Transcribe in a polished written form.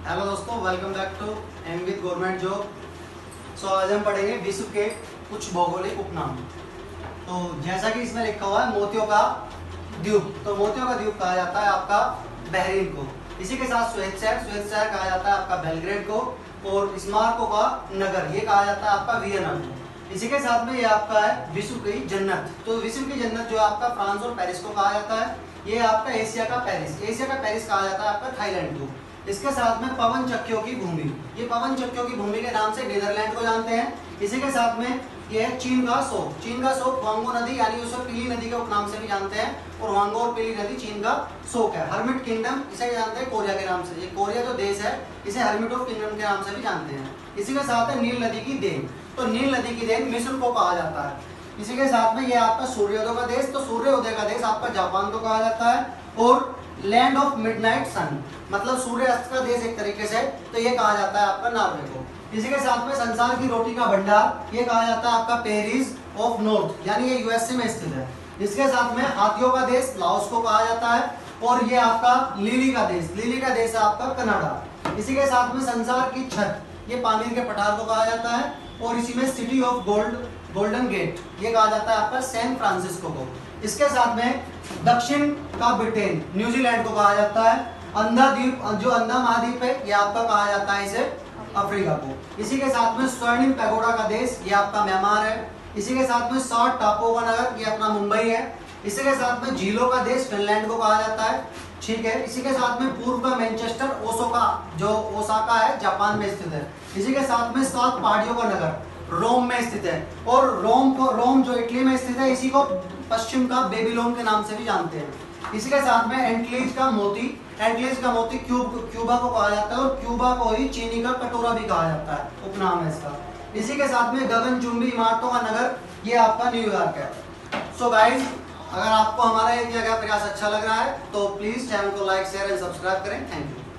Hello दोस्तों, welcome back to M with government job. आज हम पढ़ेंगे विश्व के कुछ भौगोलिक उपनाम। तो जैसा कि इसमें लिखा हुआ है मोतियों का द्वीप, तो मोतियों का द्वीप कहा जाता है आपका बहरीन को। इसी के साथ श्वेत शहर कहा जाता है आपका बेलग्रेड को, और स्मारकों का नगर ये कहा जाता है आपका वियना को। इसी के साथ में ये आपका है विश्व की जन्नत। तो विश्व की जन्नत जो आपका फ्रांस और पेरिस को कहा जाता है, ये आपका एशिया का पेरिस कहा जाता है आपका थाईलैंड को। इसके साथ में पवन चक्कियों की भूमि, ये पवन चक्कियों की भूमि के नाम से नीदरलैंड को जानते हैं। इसी के साथ में ये है चीन का शोक वांगो नदी यानी उसे पीली नदी के उपनाम से भी जानते हैं, और वांगो और पीली नदी चीन का शोक है। हर्मिट किंगडम इसे जानते हैं कोरिया के नाम से, ये कोरिया जो देश है इसे हर्मिट ऑफ किंगडम के नाम से भी जानते हैं। इसी के साथ है नील नदी की देन, तो नील नदी की देन मिस्र को कहा जाता है। इसी के साथ में ये आपका सूर्योदय का देश, तो सूर्योदय का देश आपका जापान को कहा जाता है। और लैंड ऑफ मिडनाइट सन मतलब सूर्यास्त का देश एक तरीके से, तो ये कहा जाता है आपका नॉर्वे को। इसी के साथ में संसार की रोटी का भंडार ये कहा जाता है आपका पेरिस ऑफ नॉर्थ यानी ये यूएसए में स्थित है। इसके साथ में हाथियों का देश लाओस को कहा जाता है, और ये आपका लिली का देश है आपका कनाडा। इसी के साथ में संसार की छत ये पामीर के पठार को कहा जाता है, और इसी में सिटी ऑफ गोल्डन गेट ये कहा जाता है आपका सैन फ्रांसिस्को को। इसके साथ में दक्षिण का ब्रिटेन न्यूजीलैंड को कहा जाता है। अंधा द्वीप जो अंधा महाद्वीप है ये आपका कहा जाता है इसे अफ्रीका को। इसी के साथ में स्वर्णिम पैगोडा का देश ये आपका म्यांमार है। इसी के साथ में 60 टापुओं का नगर ये अपना मुंबई है। इसी के साथ में झीलों का देश फिनलैंड को कहा जाता है, ठीक है। इसी के साथ में पूर्व का मैनचेस्टर ओसाका है जापान में स्थित है। इसी के साथ में 7 पहाड़ियों का नगर रोम में स्थित है, और रोम जो इटली में स्थित है इसी को पश्चिम का बेबीलोन के नाम से भी जानते हैं। इसी के साथ में एंटलीज का मोती क्यूबा को कहा जाता है, और क्यूबा को ही चीनी का कटोरा भी कहा जाता है, उपनाम है इसका। इसी के साथ में गगनचुंबी इमारतों का नगर ये आपका न्यूयॉर्क है। सो गाइज, अगर आपको हमारा ये किया गया प्रयास अच्छा लग रहा है तो प्लीज चैनल को लाइक शेयर एंड सब्सक्राइब करें। Thank you.